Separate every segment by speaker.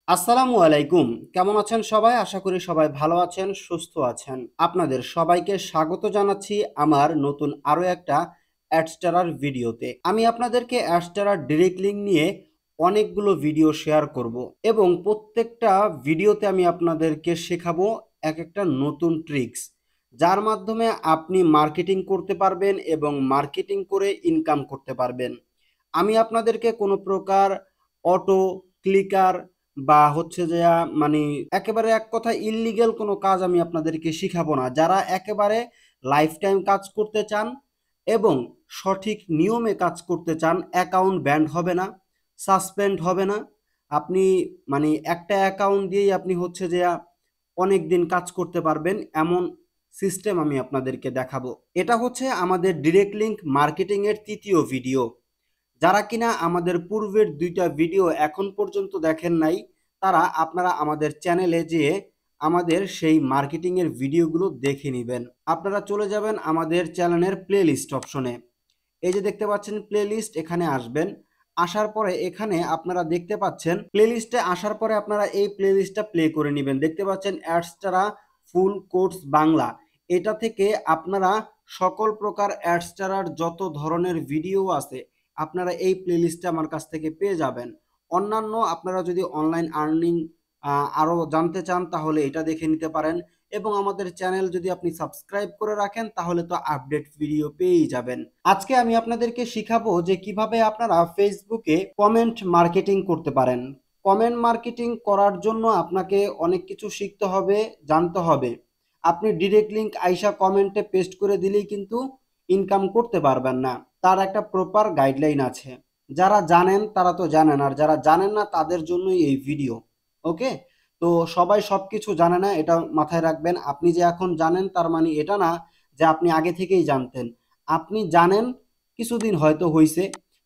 Speaker 1: আসসালামু আলাইকুম। কেমন আছেন সবাই? আশা করি সবাই ভালো আছেন, সুস্থ আছেন। আপনাদের সবাইকে স্বাগত জানাচ্ছি আমার নতুন আরো একটা অ্যাডস্টারার ভিডিওতে। আমি আপনাদেরকে অ্যাডস্টারার ডিরেক্ট লিঙ্ক নিয়ে অনেকগুলো ভিডিও শেয়ার করব এবং প্রত্যেকটা ভিডিওতে আমি আপনাদেরকে শেখাবো এক একটা নতুন ট্রিক্স, যার মাধ্যমে আপনি মার্কেটিং করতে পারবেন এবং মার্কেটিং করে ইনকাম করতে পারবেন। আমি আপনাদেরকে কোনো প্রকার অটো ক্লিকার বা হচ্ছে যে মানে একেবারে এক কথা ইল্লিগেল কোনো কাজ আমি আপনাদেরকে শিখাবো না। যারা একেবারে লাইফ টাইম কাজ করতে চান এবং সঠিক নিয়মে কাজ করতে চান, অ্যাকাউন্ট ব্যান্ড হবে না, সাসপেন্ড হবে না, আপনি মানে একটা অ্যাকাউন্ট দিয়েই আপনি হচ্ছে যে অনেক দিন কাজ করতে পারবেন, এমন সিস্টেম আমি আপনাদেরকে দেখাবো। এটা হচ্ছে আমাদের ডিরেক্ট লিঙ্ক মার্কেটিং এর তৃতীয় ভিডিও। যারা কিনা আমাদের পূর্বের দুইটা ভিডিও এখন পর্যন্ত দেখেন নাই, তারা আপনারা আমাদের চ্যানেলে যেয়ে আমাদের সেই মার্কেটিং এর ভিডিওগুলো দেখে নেবেন। আপনারা চলে যাবেন আমাদের চ্যানেলের প্লে লিস্ট অপশনে। এই যে দেখতে পাচ্ছেন প্লে লিস্ট, এখানে আসবেন। আসার পরে এখানে আপনারা দেখতে পাচ্ছেন প্লে লিস্টে আসার পরে আপনারা এই প্লে লিস্টটা প্লে করে নেবেন। দেখতে পাচ্ছেন অ্যাডস্টারা ফুল কোর্স বাংলা। এটা থেকে আপনারা সকল প্রকার অ্যাডস্টারার যত ধরনের ভিডিও আছে আপনারা এই প্লে লিস্টে আমার কাছ থেকে পেয়ে যাবেন। অন্যান্য আপনারা যদি অনলাইন আর্নিং আরও জানতে চান তাহলে এটা দেখে নিতে পারেন এবং আমাদের চ্যানেল যদি আপনি সাবস্ক্রাইব করে রাখেন তাহলে তো আপডেট ভিডিও পেয়েই যাবেন। আজকে আমি আপনাদেরকে শিখাবো যে কিভাবে আপনারা ফেসবুকে কমেন্ট মার্কেটিং করতে পারেন। কমেন্ট মার্কেটিং করার জন্য আপনাকে অনেক কিছু শিখতে হবে, জানতে হবে। আপনি ডিরেক্ট লিঙ্ক আইসা কমেন্টে পেস্ট করে দিলেই কিন্তু ইনকাম করতে পারবেন না। তার একটা প্রপার গাইডলাইন আছে। যারা জানেন তারা তো জানেন, আর যারা জানেন না তাদের জন্যই এই ভিডিও। ওকে, তো সবাই সবকিছু জানে না, এটা মাথায় রাখবেন। আপনি যে এখন জানেন তার মানে এটা না যে আপনি আগে থেকেই জানতেন। আপনি জানেন, কিছুদিন হয়তো হইছে।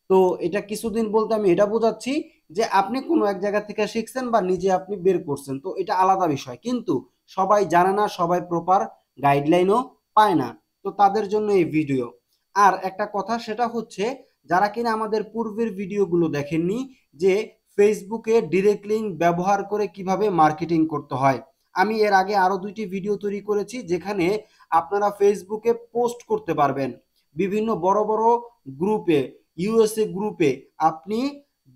Speaker 1: তো এটা কিছুদিন বলতে আমি এটা বোঝাচ্ছি যে আপনি কোনো এক জায়গা থেকে শিখছেন বা নিজে আপনি বের করছেন, তো এটা আলাদা বিষয়। কিন্তু সবাই জানে না, সবাই প্রপার গাইডলাইনও পায় না, তো তাদের জন্য এই ভিডিও। আর একটা কথা সেটা হচ্ছে, যারা কিনা আমাদের পূর্বের ভিডিওগুলো দেখেননি যে ফেসবুকে ডিরেক্ট লিঙ্ক ব্যবহার করে কিভাবে মার্কেটিং করতে হয়, আমি এর আগে আরো দুইটি ভিডিও তৈরি করেছি যেখানে আপনারা ফেসবুকে পোস্ট করতে পারবেন। বিভিন্ন বড় বড় গ্রুপে, ইউএসএ গ্রুপে আপনি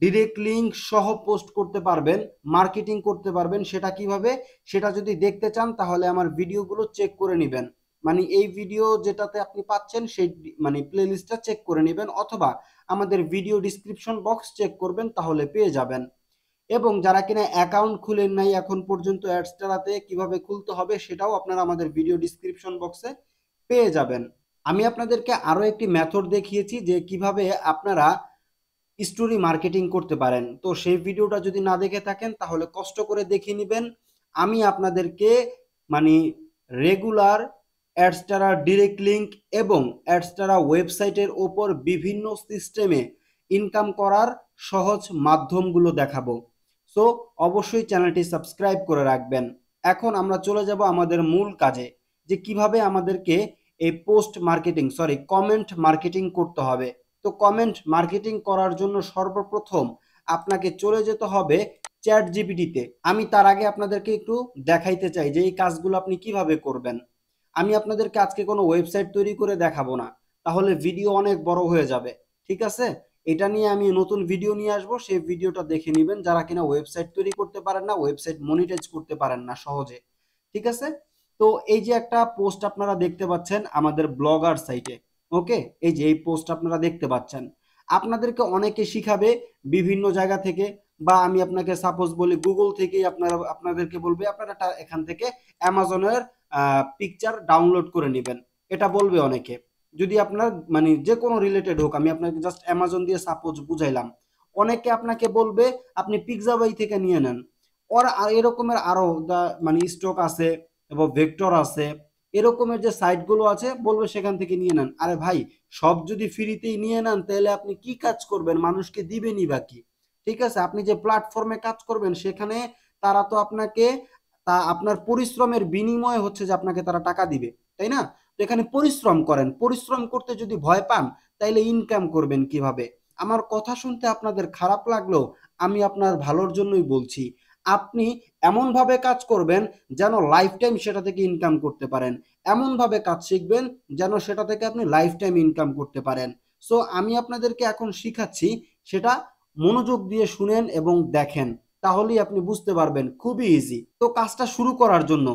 Speaker 1: ডিরেক্ট লিঙ্ক সহ পোস্ট করতে পারবেন, মার্কেটিং করতে পারবেন। সেটা কিভাবে, সেটা যদি দেখতে চান তাহলে আমার ভিডিওগুলো চেক করে নেবেন। মানে এই ভিডিও যেটাতে আপনি পাচ্ছেন সেই মানে প্লে লিস্টটা চেক করে নেবেন, অথবা আমাদের ভিডিও ডিসক্রিপশন বক্স চেক করবেন, তাহলে পেয়ে যাবেন। এবং যারা কিনা অ্যাকাউন্ট খুলেন নাই এখন পর্যন্ত অ্যাডস্টারাতে, কিভাবে খুলতে হবে সেটাও আপনারা আমাদের ভিডিও ডিসক্রিপশন বক্সে পেয়ে যাবেন। আমি আপনাদেরকে আরো একটি মেথড দেখিয়েছি যে কিভাবে আপনারা স্টোরি মার্কেটিং করতে পারেন। তো সেই ভিডিওটা যদি না দেখে থাকেন তাহলে কষ্ট করে দেখে নেবেন। আমি আপনাদেরকে মানে রেগুলার অ্যাডস্টারা ডিরেক্ট লিঙ্ক এবং অ্যাডস্টারা ওয়েবসাইটের ওপর বিভিন্ন সিস্টেমে ইনকাম করার সহজ মাধ্যমগুলো দেখাবো। সো অবশ্যই চ্যানেলটি সাবস্ক্রাইব করে রাখবেন। এখন আমরা চলে যাব আমাদের মূল কাজে, যে কিভাবে আমাদেরকে এই পোস্ট মার্কেটিং কমেন্ট মার্কেটিং করতে হবে। তো কমেন্ট মার্কেটিং করার জন্য সর্বপ্রথম আপনাকে চলে যেতে হবে চ্যাট জিপিটিতে। আমি তার আগে আপনাদেরকে একটু দেখাইতে চাই যে এই কাজগুলো আপনি কিভাবে করবেন। আমি আপনাদেরকে আজকে কোনো ওয়েবসাইট তৈরি করে দেখাবো না, তাহলে ভিডিও অনেক বড় হয়ে যাবে। ঠিক আছে, এটা নিয়ে আমি নতুন ভিডিও নিয়ে আসবো, সেই ভিডিওটা দেখে নেবেন যারা কিনা ওয়েবসাইট তৈরি করতে পারেন না, ওয়েবসাইট মনিটাইজ করতে পারেন না সহজে। ঠিক আছে, তো এই যে একটা পোস্ট আপনারা দেখতে পাচ্ছেন আমাদের ব্লগার সাইটে। ওকে, এই যে এই পোস্ট আপনারা দেখতে পাচ্ছেন, আপনাদেরকে অনেকে শিখাবে বিভিন্ন জায়গা থেকে, বা আমি আপনাকে সাপোজ বলি গুগল থেকেই আপনাদেরকে বলবে আপনারা এখান থেকে অ্যামাজনের পিকচার ডাউনলোড করে নেবেন, এটা বলবে অনেকে। যদি আপনার মানে যে কোনো রিলেটেড হোক, আমি আপনাকে জাস্ট অ্যামাজন দিয়ে সাপোজ বুঝাইলাম। অনেকে আপনাকে বলবে আপনি পিক্সাবাই থেকে নিয়ে নেন। ওর এরকমের আরো মানে স্টক আছে এবং ভেক্টর আছে, এরকমের যে সাইটগুলো আছে বলবে সেখান থেকে নিয়ে নেন। আরে ভাই, সব যদি ফ্রিতেই নিয়ে নেন তাহলে আপনি কি কাজ করবেন, মানুষকে দিবেনই বাকি? ঠিক আছে, আপনি যে প্ল্যাটফর্মে কাজ করবেন সেখানে তারা তো আপনাকে আপনার পরিশ্রমের বিনিময়ে হচ্ছে যে আপনাকে তারা টাকা দিবে, তাই না? তো এখানে পরিশ্রম করেন, পরিশ্রম করতে যদি ভয় পান তাইলে ইনকাম করবেন কিভাবে? আমার কথা শুনতে আপনাদের খারাপ লাগলো, আমি আপনার ভালোর জন্যই বলছি। আপনি এমনভাবে কাজ করবেন যেন লাইফ টাইম সেটা থেকে ইনকাম করতে পারেন, এমনভাবে কাজ শিখবেন যেন সেটা থেকে আপনি লাইফ টাইম ইনকাম করতে পারেন। সো আমি আপনাদেরকে এখন শিখাচ্ছি, সেটা মনোযোগ দিয়ে শুনেন এবং দেখেন, তাহলেই আপনি বুঝতে পারবেন, খুবই ইজি। তো কাজটা শুরু করার জন্য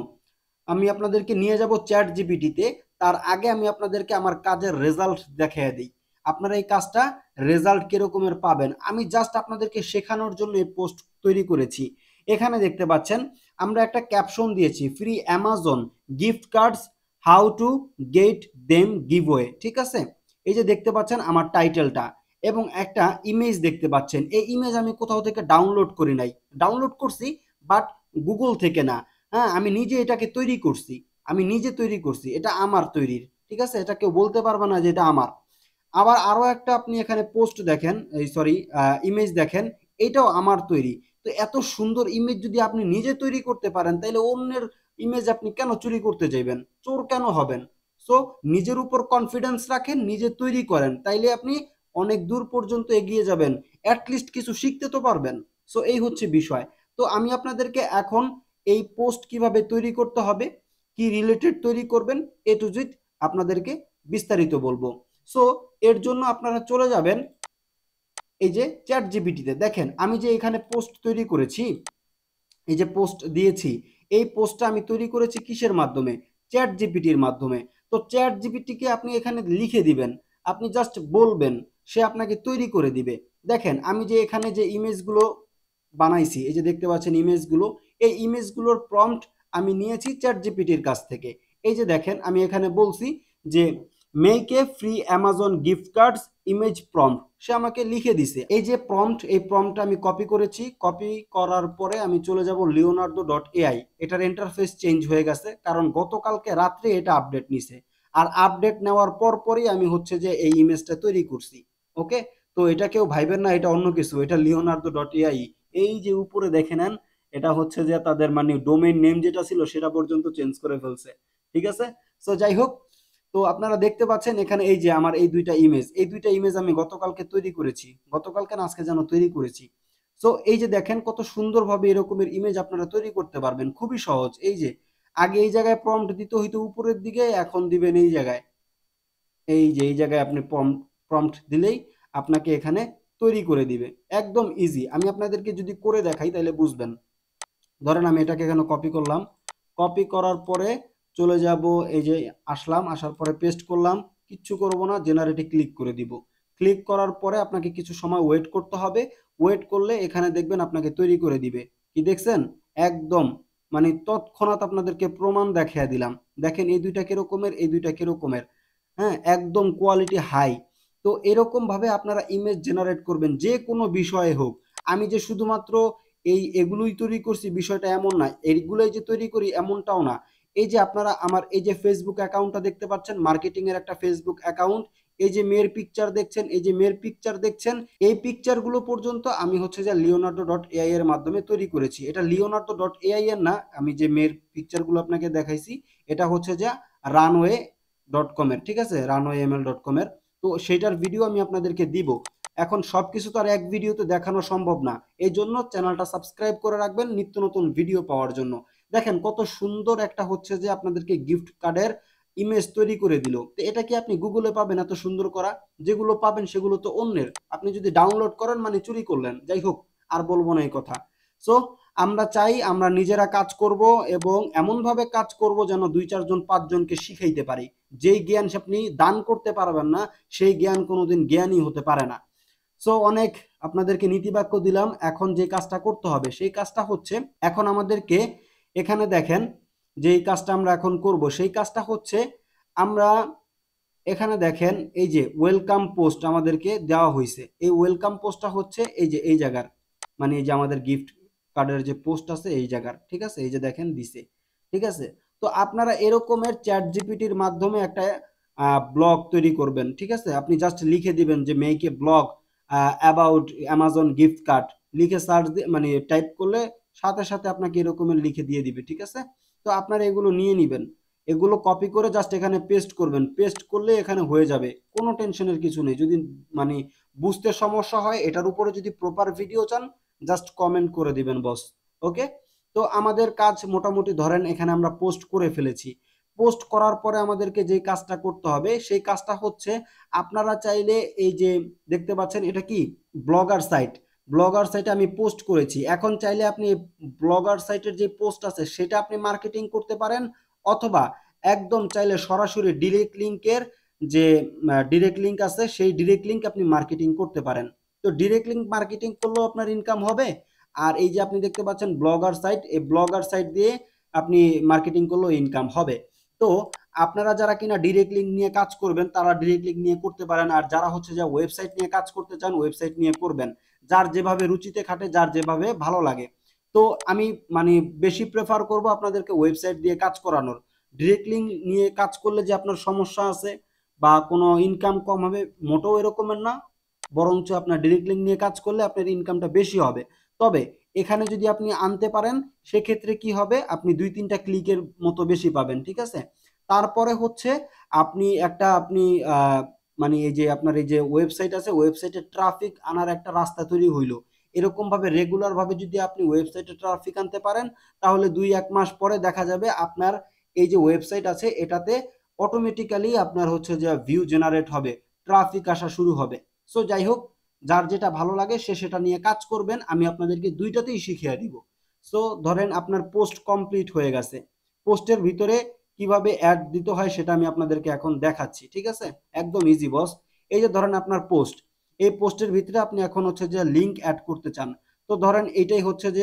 Speaker 1: আমি আপনাদেরকে নিয়ে যাব চ্যাট জিপিটিতে। তার আগে আমি আপনাদেরকে আমার কাজের রেজাল্ট দেখিয়ে দিই, আপনারা এই কাজটা রেজাল্ট কিরকমের পাবেন। আমি জাস্ট আপনাদেরকে শেখানোর জন্য এই পোস্ট তৈরি করেছি। এখানে দেখতে পাচ্ছেন আমরা একটা ক্যাপশন দিয়েছি, free Amazon gift cards, how to get them giveaway. ঠিক আছে, এই যে দেখতে পাচ্ছেন আমার টাইটেলটা, এবং একটা ইমেজ দেখতে পাচ্ছেন। এই ইমেজ আমি কোথাও থেকে ডাউনলোড করি নাই, ডাউনলোড করছি বাট গুগল থেকে না। হ্যাঁ, আমি নিজে এটাকে তৈরি করছি, আমি নিজে তৈরি করছি, এটা আমার তৈরির। ঠিক আছে, এটা কেউ বলতে পারবে না যে এটা আমার। আবার আরো একটা আপনি এখানে পোস্ট দেখেন, এই সরি ইমেজ দেখেন, এটাও আমার তৈরি। তো এত সুন্দর ইমেজ যদি আপনি নিজে তৈরি করতে পারেন, তাহলে অন্যের ইমেজ আপনি কেন চুরি করতে যাইবেন, চোর কেন হবেন? সো নিজের উপর কনফিডেন্স রাখেন, নিজে তৈরি করেন, তাইলে আপনি অনেক দূর পর্যন্ত এগিয়ে যাবেন, অ্যাটলিস্ট কিছু শিখতে তো পারবেন। সো এই হচ্ছে বিষয়। তো আমি আপনাদেরকে এখন এই পোস্ট কিভাবে তৈরি করতে হবে, কি রিলেটেড তৈরি করবেন, এ টু জেড আপনাদেরকে বিস্তারিত বলবো। সো এর জন্য আপনারা চলে যাবেন এই যে চ্যাট জিপিটিতে। দেখেন আমি যে এখানে পোস্ট তৈরি করেছি, এই যে পোস্ট দিয়েছি, এই পোস্টটা আমি তৈরি করেছি কিসের মাধ্যমে? চ্যাট জিপিটির মাধ্যমে। তো চ্যাট জিপিটিকে আপনি এখানে লিখে দিবেন, আপনি জাস্ট বলবেন, সে আপনাকে তৈরি করে দিবে। দেখেন আমি যে এখানে যে ইমেজগুলো বানাইছি, এই যে দেখতে পাচ্ছেন ইমেজগুলো, এই ইমেজগুলোর প্রম্পট আমি নিয়েছি চ্যাট জিপিটির কাছ থেকে। এই যে দেখেন আমি এখানে বলছি যে make a free Amazon gift cards image prompt, সে আমাকে লিখে দিছে। এই যে প্রম্পট, এই প্রম্পটটা আমি কপি করেছি, কপি করার পরে আমি চলে যাব লিওনার্দো ডট এআই। এটার ইন্টারফেস চেঞ্জ হয়ে গেছে, কারণ গতকালকে রাত্রে এটা আপডেট নিছে। আর আপডেট নেওয়ার পরই আমি হচ্ছে যে এই ইমেজটা তৈরি করছি। ওকে, তো এটা কেউ ভাইবেন না এটা অন্য কিছু, এটা লিওনার্দো ডট এআই। এই যে উপরে দেখে নেন, এটা হচ্ছে যে তাদের মানে ডোমেইন নেম যেটা ছিল সেটা পর্যন্ত চেঞ্জ করে ফেলছে। ঠিক আছে, সো যাই হোক, তো আপনারা দেখতে পাচ্ছেন এখানে এই যে আমার এই দুইটা ইমেজ, এই দুইটা ইমেজ আমি গতকালকে তৈরি করেছি, গতকালকে না আজকে যেন তৈরি করেছি। সো এই যে দেখেন কত সুন্দরভাবে এরকমের ইমেজ আপনারা তৈরি করতে পারবেন, খুবই সহজ। এই যে আগে এই জায়গায় প্রম্পট দিতে হইতো উপরের দিকে, এখন দিবেন এই জায়গায়, এই যে এই জায়গায় আপনি প্রম্পট দিলেই আপনাকে এখানে তৈরি করে দিবে, একদম ইজি। আমি আপনাদেরকে যদি করে দেখাই তাহলে বুঝবেন। ধরেন আমি এটাকে এখানে কপি করলাম, কপি করার পরে চলে যাব, এই যে আসলাম, আসার পরে পেস্ট করলাম, কিচ্ছু করব না, জেনারেটে ক্লিক করে দিব। ক্লিক করার পরে আপনাকে কিছু সময় ওয়েট করতে হবে, ওয়েট করলে এখানে দেখবেন আপনাকে তৈরি করে দিবে। কি দেখছেন? একদম মানে তৎক্ষণাৎ আপনাদেরকে প্রমাণ দেখিয়ে দিলাম। দেখেন এই দুইটা কিরকমের, এই দুইটা কিরকমের, হ্যাঁ একদম কোয়ালিটি হাই। তো এরকম ভাবে আপনারা ইমেজ জেনারেট করবেন যে কোনো বিষয়ে হোক। আমি যে শুধুমাত্র এগুলোই তৈরি করছি বিষয়টা এমন না, এইগুলোই যে তৈরি করি এমনটাও না। এই যে আপনারা আমার এই যে ফেসবুক অ্যাকাউন্টটা দেখতে পাচ্ছেন, মার্কেটিং এর একটা ফেসবুক অ্যাকাউন্ট, এই যে মেয়ের পিকচার দেখছেন, এই যে মেয়ের পিকচার দেখছেন, এই পিকচারগুলো পর্যন্ত আমি হচ্ছে যে লিওনার্দো ডট এআই এর মাধ্যমে তৈরি করেছি। এটা লিওনার্দো ডট এআই এর না, আমি যে মেয়ের পিকচারগুলো আপনাকে দেখাইছি এটা হচ্ছে যে রানওয়ে ডট কম এর। ঠিক আছে, রানওয়ে এমএল ডট কম এর। তো সেটার ভিডিও আমি আপনাদেরকে দিব। এখন সবকিছু তো আর এক ভিডিওতে দেখানো সম্ভব না, এই জন্য চ্যানেলটা সাবস্ক্রাইব করে রাখবেন নিত্য নতুন ভিডিও পাওয়ার জন্য। দেখেন কত সুন্দর একটা হচ্ছে যে আপনাদেরকে গিফট কার্ডের ইমেজ তৈরি করে দিল। তো এটা কি আপনি গুগলে পাবেন এত সুন্দর করা? যেগুলো পাবেন সেগুলো তো অন্যের, আপনি যদি ডাউনলোড করেন মানে চুরি করলেন। যাই হোক, আর বলবো না এই কথা। সো আমরা চাই আমরা নিজেরা কাজ করব, এবং এমনভাবে কাজ করব যেন 2 4 জন 5 জনকে শিখাইতে পারি। যেই জ্ঞান আপনি দান করতে পারবেন না, সেই জ্ঞান কোনোদিন জ্ঞানই হতে পারে না। সো অনেক আপনাদেরকে নীতিবাক্য দিলাম, এখন যে কাজটা করতে হবে সেই কাজটা হচ্ছে, এখন আমাদেরকে এখানে দেখেন যেই কাজটা আমরা এখন করব সেই কাজটা হচ্ছে, আমরা এখানে দেখেন এই যে ওয়েলকাম পোস্ট আমাদেরকে দেওয়া হয়েছে। এই ওয়েলকাম পোস্টটা হচ্ছে এই যে এই জায়গার, মানে এই যে আমাদের গিফট কার্ডের যে পোস্ট আছে এই জায়গার। ঠিক আছে, এই যে দেখেন দিছে। ঠিক আছে, তো আপনারা এরকমের চ্যাট জিপিটির মাধ্যমে একটা ব্লগ তৈরি করবেন। ঠিক আছে, আপনি জাস্ট লিখে দিবেন যে make A blog about Amazon gift card, লিখে সার্চ দিয়ে মানে টাইপ করলে সাথে সাথে আপনাকে এরকমের লিখে দিয়ে দিবে। ঠিক আছে, তো আপনারা এগুলো নিয়ে নিবেন, এগুলো কপি করে জাস্ট এখানে পেস্ট করবেন, পেস্ট করলে এখানে হয়ে যাবে, কোনো টেনশনের কিছু নেই। যদি মানে বুঝতে সমস্যা হয়, এটার উপরে যদি প্রপার ভিডিও চান জাস্ট কমেন্ট করে দিবেন বস, ওকে, তো আমাদের কাজ মোটামুটি ধরেন এখানে আমরা পোস্ট করে ফেলেছি। পোস্ট করার পরে আমাদেরকে যে কাজটা করতে হবে সেই কাজটা হচ্ছে, আপনারা চাইলে এই যে দেখতে পাচ্ছেন এটা কি ব্লগার সাইট, ব্লগার সাইটে আমি পোস্ট করেছি। এখন চাইলে আপনি ব্লগার সাইটের যে পোস্ট আছে সেটা আপনি মার্কেটিং করতে পারেন, অথবা একদম চাইলে সরাসরি ডিরেক্ট লিঙ্কের যে ডিরেক্ট লিঙ্ক আছে সেই ডিরেক্ট লিঙ্ক আপনি মার্কেটিং করতে পারেন। তো ডিরেক্ট লিঙ্ক মার্কেটিং করলেও আপনার ইনকাম হবে, আর এই যে আপনি দেখতে পাচ্ছেন ব্লগার সাইট, এই ব্লগার সাইট দিয়ে আপনি মার্কেটিং করলেও ইনকাম হবে। তো আপনারা যারা কিনা ডিরেক্ট লিঙ্ক নিয়ে কাজ করবেন তারা ডিরেক্ট লিঙ্ক নিয়ে করতে পারেন, আর যারা হচ্ছে যে ওয়েবসাইট নিয়ে কাজ করতে চান ওয়েবসাইট নিয়ে করবেন, যার যেভাবে রুচিতে খাটে, যার যেভাবে ভালো লাগে। তো আমি মানে বেশি প্রেফার করব আপনাদেরকে ওয়েবসাইট দিয়ে কাজ করানোর। ডিরেক্ট লিঙ্ক নিয়ে কাজ করলে যে আপনার সমস্যা আছে বা কোনো ইনকাম কম হবে, মোটেও এরকমের না, বরঞ্চ আপনার ডিরেক্ট লিঙ্ক নিয়ে কাজ করলে আপনার ইনকামটা বেশি হবে। তবে এখানে যদি আপনি আনতে পারেন সেক্ষেত্রে কি হবে, আপনি 2-3টা ক্লিকের মতো বেশি পাবেন, ঠিক আছে। তারপরে হচ্ছে আপনি একটা আপনি মানে এই যে আপনার এই যে ওয়েবসাইট আছে ওয়েবসাইটে ট্রাফিক আনার একটা রাস্তা তৈরি হইলো। এরকম ভাবে রেগুলার ভাবে যদি আপনি ওয়েবসাইটে ট্রাফিক আনতে পারেন, তাহলে 2-1 মাস পরে দেখা যাবে আপনার এই যে ওয়েবসাইট আছে এটাতে অটোমেটিক্যালি আপনার হচ্ছে যে ভিউ জেনারেট হবে, ট্রাফিক আসা শুরু হবে। সো যাই হোক, যার যেটা ভালো লাগে সে সেটা নিয়ে কাজ করবেন, আমি আপনাদেরকে দুইটাতেই শিখিয়ে দিব। সো ধরেন আপনার পোস্ট কমপ্লিট হয়ে গেছে, পোস্টের ভিতরে কিভাবে অ্যাড দিতে হয় সেটা আমি আপনাদেরকে এখন দেখাচ্ছি, ঠিক আছে, একদম ইজি বস। এই যে ধরেন আপনার পোস্ট, এই পোস্টের ভিতরে আপনি এখন হচ্ছে যে লিঙ্ক অ্যাড করতে চান। তো ধরেন এইটাই হচ্ছে যে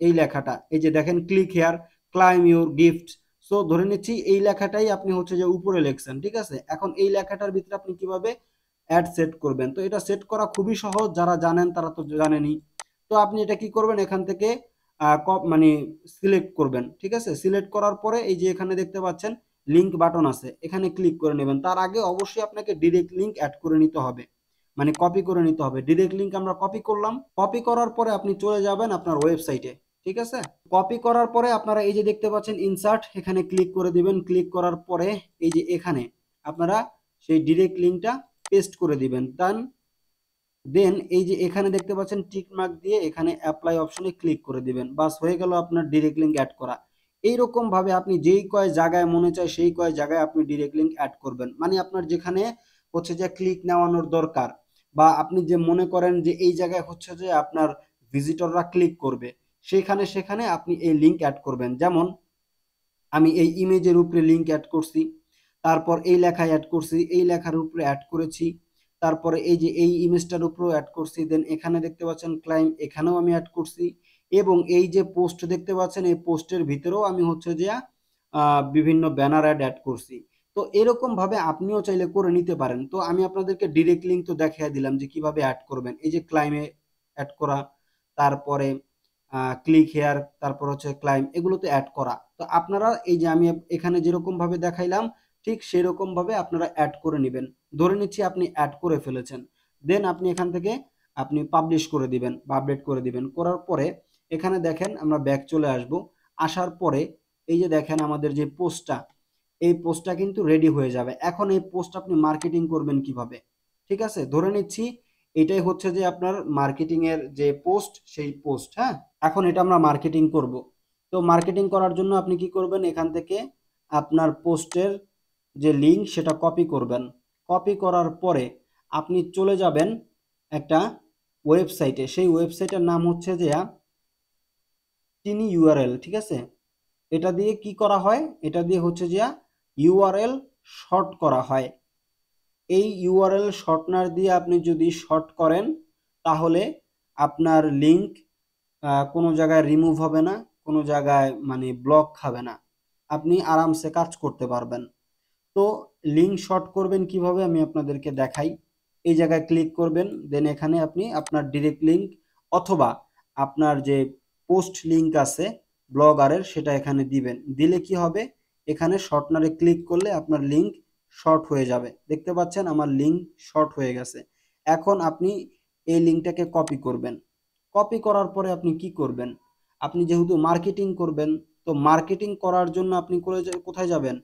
Speaker 1: এই লেখাটা, এই যে দেখেন click here claim your gift. So ধরে নিচ্ছি এই লেখাটাই আপনি হচ্ছে যে উপরে লিখছেন, ঠিক আছে। এখন এই লেখাটার ভিতরে আপনি কিভাবে অ্যাড সেট করবেন, তো এটা সেট করা খুবই সহজ, যারা জানেন তারা তো জানেনই। তো আপনি এটা কি করবেন, এখান থেকে মানে সিলেক্ট করবেন, ঠিক আছে। সিলেক্ট করার পরে এই যে এখানে দেখতে পাচ্ছেন লিঙ্ক বাটন আছে, এখানে ক্লিক করে নেবেন। তার আগে অবশ্যই আপনাকে ডিরেক্ট লিঙ্ক অ্যাড করে নিতে হবে, মানে কপি করে নিতে হবে। ডিরেক্ট লিঙ্ক আমরা কপি করলাম, কপি করার পরে আপনি চলে যাবেন আপনার ওয়েবসাইটে, ঠিক আছে। কপি করার পরে আপনারা এই যে দেখতে পাচ্ছেন ইনসার্ট, এখানে ক্লিক করে দিবেন। ক্লিক করার পরে এই যে এখানে আপনারা সেই ডিরেক্ট লিঙ্কটা পেস্ট করে দিবেন। দেন এই যে এখানে দেখতে পাচ্ছেন টিক মার্ক দিয়ে এখানে অ্যাপ্লাই অপশনে ক্লিক করে দিবেন, বাস হয়ে গেল আপনার ডিরেক্ট লিঙ্ক অ্যাড করা। এইরকম ভাবে আপনি যেই কয় জায়গায় মনে চায় সেই কয় জায়গায় আপনি ডিরেক্ট লিঙ্ক অ্যাড করবেন, মানে আপনার যেখানে হচ্ছে যে ক্লিক নেওয়ানোর দরকার, বা আপনি যে মনে করেন যে এই জায়গায় হচ্ছে যে আপনার ভিজিটররা ক্লিক করবে, সেখানে সেখানে আপনি এই লিঙ্ক অ্যাড করবেন। যেমন আমি এই ইমেজের উপরে লিঙ্ক অ্যাড করছি, তারপর এই লেখায় অ্যাড করছি, এই লেখার উপরে অ্যাড করেছি, তারপরে এই যে এই ইমেজটার উপরেও অ্যাড করছি, দেন এখানে দেখতে পাচ্ছেন ক্লাইম, এখানেও আমি অ্যাড করছি, এবং এই যে পোস্ট দেখতে পাচ্ছেন এই পোস্টের ভিতরেও আমি হচ্ছে যে বিভিন্ন ব্যানার অ্যাড করছি। তো এরকম ভাবে আপনিও চাইলে করে নিতে পারেন। তো আমি আপনাদেরকে ডিরেক্ট লিঙ্ক তো দেখিয়ে দিলাম যে কিভাবে অ্যাড করবেন। এই যে ক্লাইমে অ্যাড করা, তারপরে ক্লিক হেয়ার, তারপর হচ্ছে ক্লাইম, এগুলোতে অ্যাড করা। তো আপনারা এই যে আমি এখানে যেরকম ভাবে দেখাইলাম ঠিক সেরকম ভাবে আপনারা অ্যাড করে নেবেন। ধরে নিচ্ছি আপনি অ্যাড করে ফেলেছেন, দেন আপনি এখান থেকে আপনি পাবলিশ করে দিবেন বা আপডেট করে দিবেন। করার পরে এখানে দেখেন আমরা ব্যাক চলে আসব। আসার পরে এই যে দেখেন আমাদের যে পোস্টটা, এই পোস্টটা কিন্তু রেডি হয়ে যাবে। এখন এই পোস্ট আপনি মার্কেটিং করবেন কিভাবে, ঠিক আছে। ধরে নিচ্ছি এটাই হচ্ছে যে আপনার মার্কেটিং এর যে পোস্ট, সেই পোস্ট, হ্যাঁ। এখন এটা আমরা মার্কেটিং করব। তো মার্কেটিং করার জন্য আপনি কি করবেন, এখান থেকে আপনার পোস্টের যে লিঙ্ক সেটা কপি করবেন। কপি করার পরে আপনি চলে যাবেন একটা ওয়েবসাইটে, সেই ওয়েবসাইটের নাম হচ্ছে যে টিনি ইউআরএল, ঠিক আছে। এটা দিয়ে কি করা হয়, এটা দিয়ে হচ্ছে যে ইউআরএল শর্ট করা হয়। এই ইউআরএল শর্টনার দিয়ে আপনি যদি শর্ট করেন তাহলে আপনার লিঙ্ক কোনো জায়গায় রিমুভ হবে না, কোনো জায়গায় মানে ব্লক খাবে না, আপনি আরামসে কাজ করতে পারবেন। তো লিঙ্ক শর্ট করবেন কিভাবে আমি আপনাদেরকে দেখাই। এই জায়গায় ক্লিক করবেন, দেন এখানে আপনি আপনার ডিরেক্ট লিঙ্ক অথবা আপনার যে পোস্ট লিঙ্ক আছে ব্লগারের সেটা এখানে দিবেন। দিলে কি হবে, এখানে শর্টনারে ক্লিক করলে আপনার লিঙ্ক শর্ট হয়ে যাবে। দেখতে পাচ্ছেন আমার লিঙ্ক শর্ট হয়ে গেছে। এখন আপনি এই লিঙ্কটাকে কপি করবেন। কপি করার পরে আপনি কি করবেন, আপনি যেহেতু মার্কেটিং করবেন, তো মার্কেটিং করার জন্য আপনি কোথায় যাবেন,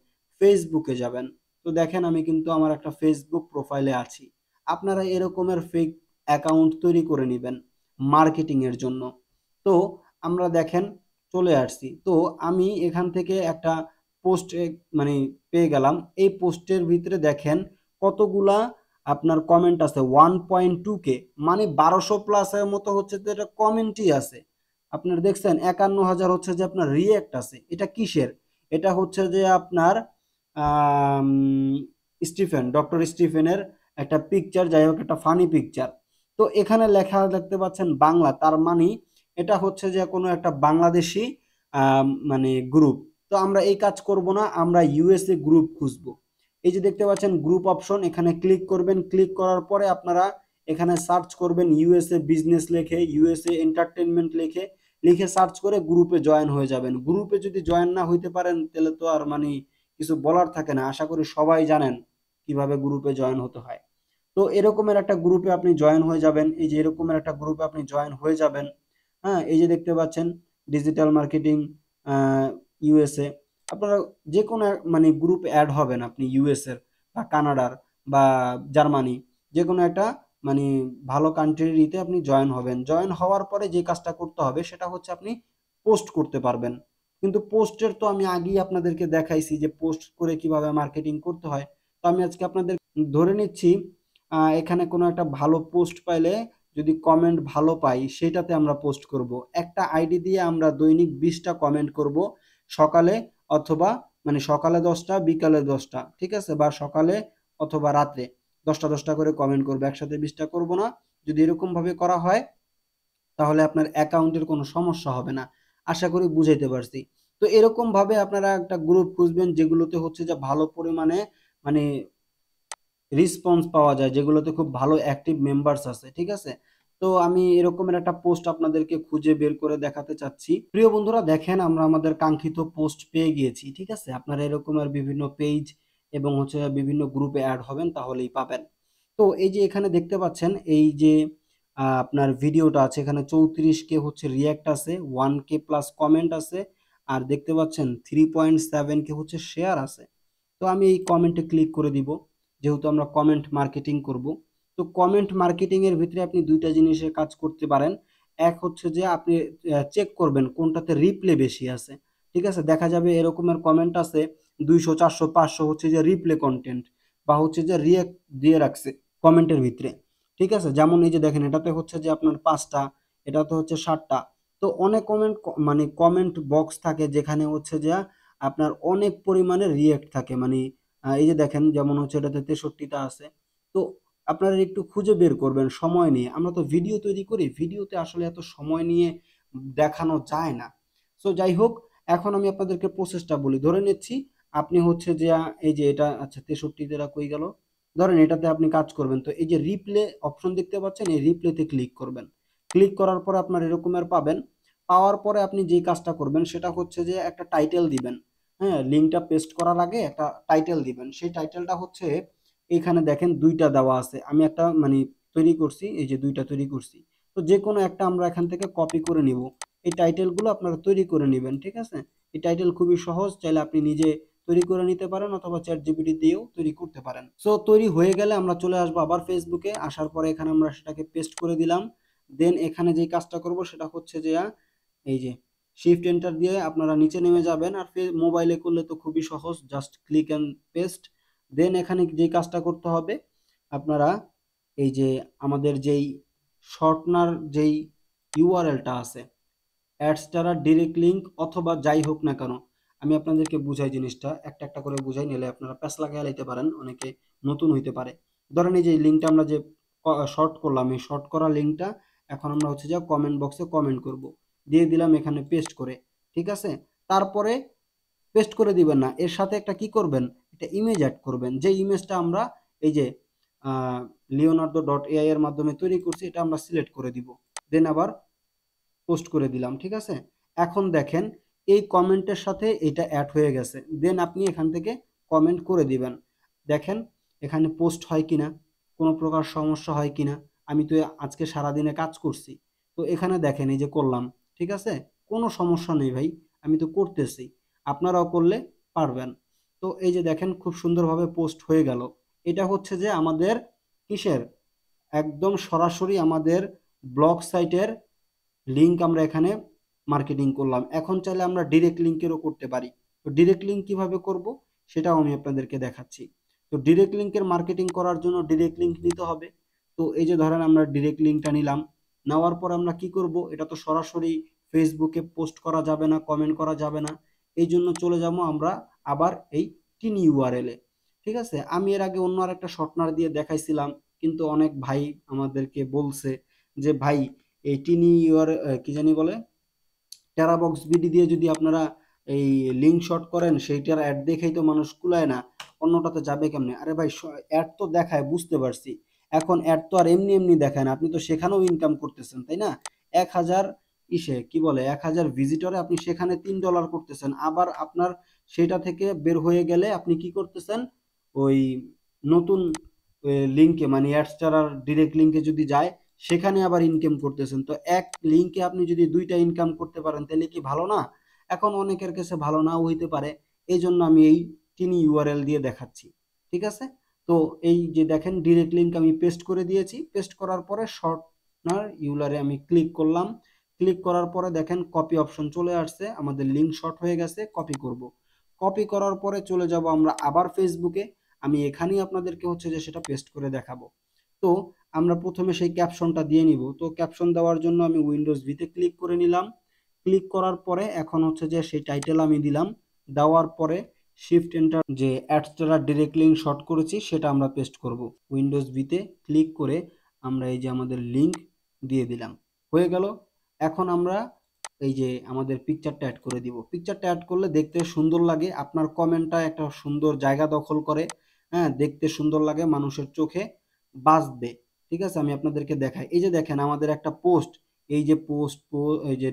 Speaker 1: ফেসবুকে যাবেন। তো দেখেন আমি কিন্তু আমার একটা ফেসবুক প্রোফাইলে আছি। আপনারা এরকমের ফেক অ্যাকাউন্ট তৈরি করে নেবেন মার্কেটিং এর জন্য। তো আমরা দেখেন চলে আসছি। তো আমি এখান থেকে একটা পোস্ট মানে পেয়ে গেলাম। এই পোস্টের ভিতরে দেখেন কতগুলা আপনার কমেন্ট আছে, 1.2K, মানে 1200+ এর মতো হচ্ছে যে এটা কমেন্টই আছে। আপনার দেখছেন 51,000 হচ্ছে যে আপনার রিয়েক্ট আছে। এটা কিসের? এটা হচ্ছে যে আপনার আম, ডক্টর স্টিফেনের একটা পিকচার, যাই হোক একটা ফানি পিকচার। তো এখানে লেখা দেখতে পাচ্ছেন বাংলা, তার মানে এটা হচ্ছে যে কোনো একটা বাংলাদেশি মানে গ্রুপ। তো আমরা এই কাজ করব না, আমরা ইউএসএ গ্রুপ খুঁজবো। এই যে দেখতে পাচ্ছেন গ্রুপ অপশন, এখানে ক্লিক করবেন। ক্লিক করার পরে আপনারা এখানে সার্চ করবেন ইউএসএ বিজনেস লিখে, ইউএসএ এন্টারটেনমেন্ট লিখে সার্চ করে গ্রুপে জয়েন হয়ে যাবেন। গ্রুপে যদি জয়েন না হইতে পারেন তাহলে তো আর মানে কিছু বলার থাকে না। আশা করি সবাই জানেন কিভাবে গ্রুপে জয়েন হতে হয়। তো এরকমের একটা গ্রুপে আপনি জয়েন হয়ে যাবেন। এই যে এরকমের একটা গ্রুপে আপনি জয়েন হয়ে যাবেন। হ্যাঁ, এই যে দেখতে পাচ্ছেন ডিজিটাল মার্কেটিং ইউএসএ। আপনারা যে কোনো মানে গ্রুপে অ্যাড হবেন, আপনি ইউএসএর বা কানাডার বা জার্মানি, যে কোনো একটা মানে ভালো কান্ট্রির ইতে আপনি জয়েন হবেন। জয়েন হওয়ার পরে যে কাজটা করতে হবে সেটা হচ্ছে আপনি পোস্ট করতে পারবেন। কিন্তু পোস্টের তো আমি আগেই আপনাদেরকে দেখাইছি যে পোস্ট করে কিভাবে মার্কেটিং করতে হয়। তো আমি আজকে আপনাদের ধরে নিচ্ছি এখানে কোনো একটা ভালো পোস্ট পাইলে, যদি কমেন্ট ভালো পাই সেটাতে আমরা পোস্ট করব। একটা আইডি দিয়ে আমরা দৈনিক 20টা কমেন্ট করব, সকালে অথবা মানে সকালে 10টা বিকালে 10টা, ঠিক আছে, বা সকালে অথবা রাত্রে 10টা 10টা করে কমেন্ট করব, একসাথে 20টা করব না। যদি এরকম ভাবে করা হয় তাহলে আপনার অ্যাকাউন্টের কোনো সমস্যা হবে না। আশা করি বুঝাইতে পারছি। তো এরকম ভাবে আপনারা একটা গ্রুপ খুঁজবেন যেগুলোতে হচ্ছে যে ভালো পরিমাণে মানে রেসপন্স পাওয়া যায়, যেগুলোতে খুব ভালো অ্যাক্টিভ মেম্বার্স আছে, ঠিক আছে। তো আমি এরকমের একটা পোস্ট আপনাদেরকে খুঁজে বের করে দেখাতে চাচ্ছি। প্রিয় বন্ধুরা, দেখেন আমরা আমাদের কাঙ্ক্ষিত পোস্ট পেয়ে গিয়েছি, ঠিক আছে। আপনারা এরকমের বিভিন্ন পেজ এবং হচ্ছে বিভিন্ন গ্রুপে অ্যাড হবেন, তাহলেই পাবেন। তো এই যে এখানে দেখতে পাচ্ছেন এই যে আপনার ভিডিওটা আছে, এখানে 34K হচ্ছে রিয়াক্ট আছে, 1K প্লাস কমেন্ট আছে, আর দেখতে পাচ্ছেন 3.7K হচ্ছে শেয়ার আছে। তো আমি এই কমেন্টে ক্লিক করে দিব, যেহেতু আমরা কমেন্ট মার্কেটিং করব। তো কমেন্ট মার্কেটিং এর ভিতরে আপনি দুইটা জিনিসের কাজ করতে পারেন। এক হচ্ছে যে আপনি চেক করবেন কোনটাতে রিপ্লে বেশি আছে, ঠিক আছে। দেখা যাবে এরকমের কমেন্ট আছে 200 400 500 হচ্ছে যে রিপ্লে কন্টেন্ট বা হচ্ছে যে রিয়াক্ট দিয়ে রাখছে কমেন্টের ভিতরে, ঠিক আছে। যেমন এই যে দেখেন এটাতে হচ্ছে যে আপনার 5টা, এটাতে হচ্ছে 7টা। তো অনেক কমেন্ট মানে কমেন্ট বক্স থাকে যেখানে হচ্ছে যে আপনার অনেক পরিমাণে রিয়েক্ট থাকে, মানে এই যে দেখেন যেমন হচ্ছে এটাতে 63টা আছে। তো আপনারা একটু খুঁজে বের করবেন সময় নিয়ে। আমরা তো ভিডিও তৈরি করি, ভিডিওতে আসলে এত সময় নিয়ে দেখানো যায় না। সো যাই হোক, এখন আমি আপনাদেরকে প্রসেসটা বলি। ধরে নিচ্ছি আপনি হচ্ছে যে এই যে এটা আচ্ছা 63 যেটা কই গেল, ধরেন এটাতে আপনি কাজ করবেন। তো এই যে রিপ্লে অপশন দেখতে পাচ্ছেন, এই রিপ্লেতে ক্লিক করবেন। ক্লিক করার পরে আপনার এরকমের পাবেন। পাওয়ার পরে আপনি যে কাজটা করবেন সেটা হচ্ছে যে একটা টাইটেল দিবেন। হ্যাঁ, লিঙ্কটা পেস্ট করার আগে একটা টাইটেল দিবেন। সেই টাইটেলটা হচ্ছে এখানে দেখেন দুইটা দেওয়া আছে। আমি একটা মানে তৈরি করছি, এই যে দুইটা তৈরি করছি। তো যে কোনো একটা আমরা এখান থেকে কপি করে নিব। এই টাইটেলগুলো আপনারা তৈরি করে নেবেন, ঠিক আছে। এই টাইটেল খুবই সহজ, চাইলে আপনি নিজে তৈরি করে নিতে পারেন অথবা চ্যাট জিপিটি দিয়েও তৈরি করতে পারেন। সো তৈরি হয়ে গেলে আমরা চলে আসবো আবার ফেসবুকে। আসার পরে এখানে আমরা সেটাকে পেস্ট করে দিলাম। দেন এখানে যে কাজটা করব সেটা হচ্ছে যে এই যে শিফট এন্টার দিয়ে আপনারা নিচে নেমে যাবেন। আর মোবাইলে করলে তো খুবই সহজ, জাস্ট ক্লিক অ্যান্ড পেস্ট। দেন এখানে যে কাজটা করতে হবে আপনারা এই যে আমাদের যেই শর্টনার যেই ইউআরএলটা আছে, অ্যাডস্টারা ডিরেক্ট লিঙ্ক অথবা যাই হোক না কেন, আমি আপনাদেরকে বুঝাই জিনিসটা, একটা একটা করে বুঝাই, নিলে আপনারা প্যাস লাগাই লাইতে পারেন, অনেকে নতুন হইতে পারে। ধরেন এই যে লিঙ্কটা আমরা যে শর্ট করলাম, এই শর্ট করা লিঙ্কটা এখন আমরা হচ্ছে যে কমেন্ট বক্সে কমেন্ট করব, দিয়ে দিলাম এখানে পেস্ট করে, ঠিক আছে। তারপরে পেস্ট করে দিবেন না, এর সাথে একটা কি করবেন, একটা ইমেজ অ্যাড করবেন। যে ইমেজটা আমরা এই যে লিওনার্দো ডট এআই এর মাধ্যমে তৈরি করছি, এটা আমরা সিলেক্ট করে দিব। দেন আবার পোস্ট করে দিলাম, ঠিক আছে। এখন দেখেন এই কমেন্টের সাথে এটা অ্যাড হয়ে গেছে। দেন আপনি এখান থেকে কমেন্ট করে দিবেন। দেখেন এখানে পোস্ট হয় কিনা, কোনো প্রকার সমস্যা হয় কিনা। আমি তো আজকে সারাদিনে কাজ করছি, তো এখানে দেখেন এই যে করলাম, ঠিক আছে। কোনো সমস্যা নেই ভাই, আমি তো করতেছি, আপনারাও করলে পারবেন। তো এই যে দেখেন খুব সুন্দরভাবে পোস্ট হয়ে গেল। এটা হচ্ছে যে আমাদের কিসের, একদম সরাসরি আমাদের ব্লগ সাইটের লিংক আমরা এখানে মার্কেটিং করলাম। এখন চাইলে আমরা ডিরেক্ট লিঙ্কেরও করতে পারি। তো ডিরেক্ট লিঙ্ক কিভাবে করব সেটাও আমি আপনাদেরকে দেখাচ্ছি। তো ডিরেক্ট লিঙ্কের মার্কেটিং করার জন্য ডিরেক্ট লিঙ্ক নিতে হবে। তো এই যে ধরেন আমরা ডিরেক্ট লিঙ্কটা নিলাম, নেওয়ার পর আমরা কি করব, এটা তো সরাসরি ফেসবুকে পোস্ট করা যাবে না, কমেন্ট করা যাবে না, এই জন্য চলে যাবো আমরা আবার এই টিনি ইউআরএল এ। ঠিক আছে, আমি এর আগে অন্য আরেকটা শর্টনার দিয়ে দেখাইছিলাম, কিন্তু অনেক ভাই আমাদেরকে বলছে যে ভাই এই টিনি ইউআর কি জানি বলে টেরাবক্স বিডি দিয়ে যদি আপনারা এই লিঙ্ক শর্ট করেন সেইটার অ্যাড দেখেই তো মানুষ কুলায় না, অন্যটাতে যাবে কেমনে? আরে ভাই অ্যাড তো দেখায়, বুঝতে পারছি। এখন অ্যাড তো আর এমনি এমনি দেখায় না, আপনি তো সেখানেও ইনকাম করতেছেন, তাই না? 1000 কি বলে 1000 ভিজিটরে আপনি সেখানে $3 করতেছেন, আবার আপনার সেটা থেকে বের হয়ে গেলে আপনি কি করতেছেন, ওই নতুন লিঙ্কে মানে অ্যাডস্টারার ডিরেক্ট লিঙ্কে যদি যায় সেখানে আবার ইনকাম করতেছেন। তো এক লিঙ্কে আপনি যদি দুইটা ইনকাম করতে পারেন তাহলে কি ভালো না? এখন অনেকের কাছে ভালো নাও হইতে পারে, এই জন্য আমি এই টিনি ইউআরএল দিয়ে দেখাচ্ছি। ঠিক আছে, তো এই যে দেখেন ডিরেক্ট লিঙ্ক আমি পেস্ট করে দিয়েছি। পেস্ট করার পরে শর্টনার ইউআরএল আমি ক্লিক করলাম। ক্লিক করার পরে দেখেন কপি অপশন চলে আসছে, আমাদের লিঙ্ক শর্ট হয়ে গেছে। কপি করব, কপি করার পরে চলে যাব আমরা আবার ফেসবুকে। আমি এখানেই আপনাদেরকে হচ্ছে যে সেটা পেস্ট করে দেখাবো। তো আমরা প্রথমে সেই ক্যাপশনটা দিয়ে নিব। তো ক্যাপশন দেওয়ার জন্য আমি উইন্ডোজ ভিতে ক্লিক করে নিলাম। ক্লিক করার পরে এখন হচ্ছে যে সেই টাইটেল আমি দিলাম। দেওয়ার পরে শিফট এন্টার যে অ্যাডস্টারা ডিরেক্ট লিঙ্ক শর্ট করেছি সেটা আমরা পেস্ট করব। উইন্ডোজ ভিতে ক্লিক করে আমরা এই যে আমাদের লিঙ্ক দিয়ে দিলাম, হয়ে গেল। এখন আমরা এই যে আমাদের পিকচারটা অ্যাড করে দিব। পিকচারটা অ্যাড করলে দেখতে সুন্দর লাগে, আপনার কমেন্টটা একটা সুন্দর জায়গা দখল করে, হ্যাঁ দেখতে সুন্দর লাগে, মানুষের চোখে বাজবে। ঠিক আছে, আমি আপনাদেরকে দেখাই। এই যে দেখেন আমাদের একটা পোস্ট, এই যে পোস্ট, এই যে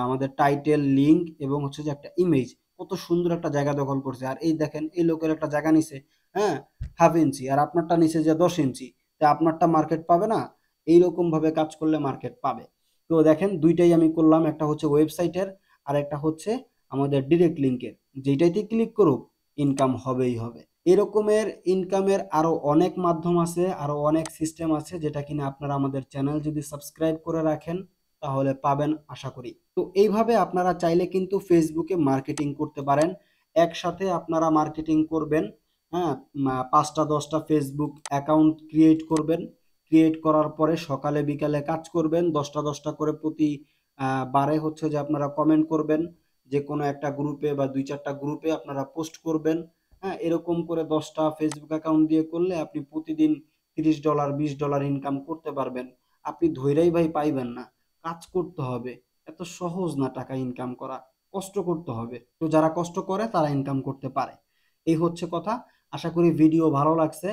Speaker 1: আমাদের টাইটেল, লিঙ্ক এবং হচ্ছে যে একটা ইমেজ, কত সুন্দর একটা জায়গা দখল করছে। আর এই দেখেন এই লোকের একটা জায়গা নিছে, হ্যাঁ 1/2 ইঞ্চি, আর আপনারটা নিচে যে 10 ইঞ্চি, তা আপনারটা মার্কেট পাবে না? এইরকম ভাবে কাজ করলে মার্কেট পাবে। তো দেখেন দুইটাই আমি করলাম, একটা হচ্ছে ওয়েবসাইটের আর একটা হচ্ছে আমাদের ডিরেক্ট লিঙ্কের, যেটাইতে ক্লিক করুক ইনকাম হবেই হবে। এরকমের ইনকামের আরো অনেক মাধ্যম আছে, আরো অনেক সিস্টেম আছে, যেটা কিনা আপনারা আমাদের চ্যানেল যদি সাবস্ক্রাইব করে রাখেন তাহলে পাবেন আশা করি। তো এইভাবে আপনারা চাইলে কিন্তু ফেসবুকে মার্কেটিং করতে পারেন। একসাথে আপনারা মার্কেটিং করবেন, হ্যাঁ 5টা 10টা ফেসবুক অ্যাকাউন্ট ক্রিয়েট করবেন। ক্রিয়েট করার পরে সকালে বিকালে কাজ করবেন, 10টা 10টা করে প্রতি বারে হচ্ছে যে আপনারা কমেন্ট করবেন, যে কোনো একটা গ্রুপে বা 2-4টা গ্রুপে আপনারা পোস্ট করবেন। হ্যাঁ এরকম করে 10টা ফেসবুক অ্যাকাউন্ট দিয়ে করলে আপনি প্রতিদিন $30 $20 ইনকাম করতে পারবেন। আপনি ধইরাই ভাই পাইবেন না, কাজ করতে হবে। এত সহজ না টাকা ইনকাম করা, কষ্ট করতে হবে। তো যারা কষ্ট করে তারা ইনকাম করতে পারে, এই হচ্ছে কথা। আশা করি ভিডিও ভালো লাগছে।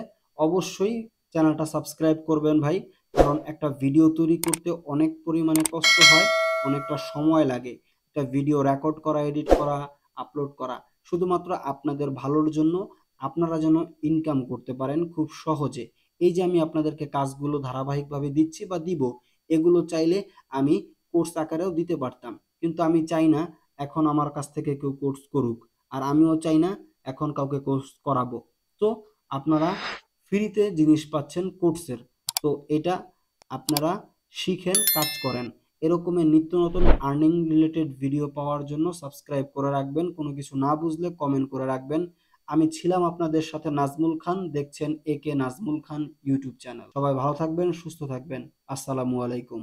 Speaker 1: অবশ্যই চ্যানেলটা সাবস্ক্রাইব করবেন ভাই, কারণ একটা ভিডিও তৈরি করতে অনেক পরিমাণে কষ্ট হয়, অনেকটা সময় লাগে। একটা ভিডিও রেকর্ড করা, এডিট করা, আপলোড করা, শুধুমাত্র আপনাদের ভালোর জন্য, আপনারা যেন ইনকাম করতে পারেন খুব সহজে। এই যে আমি আপনাদেরকে কাজগুলো ধারাবাহিকভাবে দিচ্ছি বা দিব, এগুলো চাইলে আমি কোর্স আকারেও দিতে পারতাম, কিন্তু আমি চাই না এখন আমার কাছ থেকে কেউ কোর্স করুক, আর আমিও চাই না এখন কাউকে কোর্স করাবো। তো আপনারা ফ্রিতে জিনিস পাচ্ছেন কোর্সের, তো এটা আপনারা শিখেন, কাজ করেন। এরকমের নিত্য নতুন আর্নিং রিলেটেড ভিডিও পাওয়ার জন্য সাবস্ক্রাইব করে রাখবেন। কোনো কিছু না বুঝলে কমেন্ট করে রাখবেন। আমি ছিলাম আপনাদের সাথে নাজমুল খান, দেখছেন একে নাজমুল খান ইউটিউব চ্যানেল। সবাই ভালো থাকবেন, সুস্থ থাকবেন। আসসালামু আলাইকুম।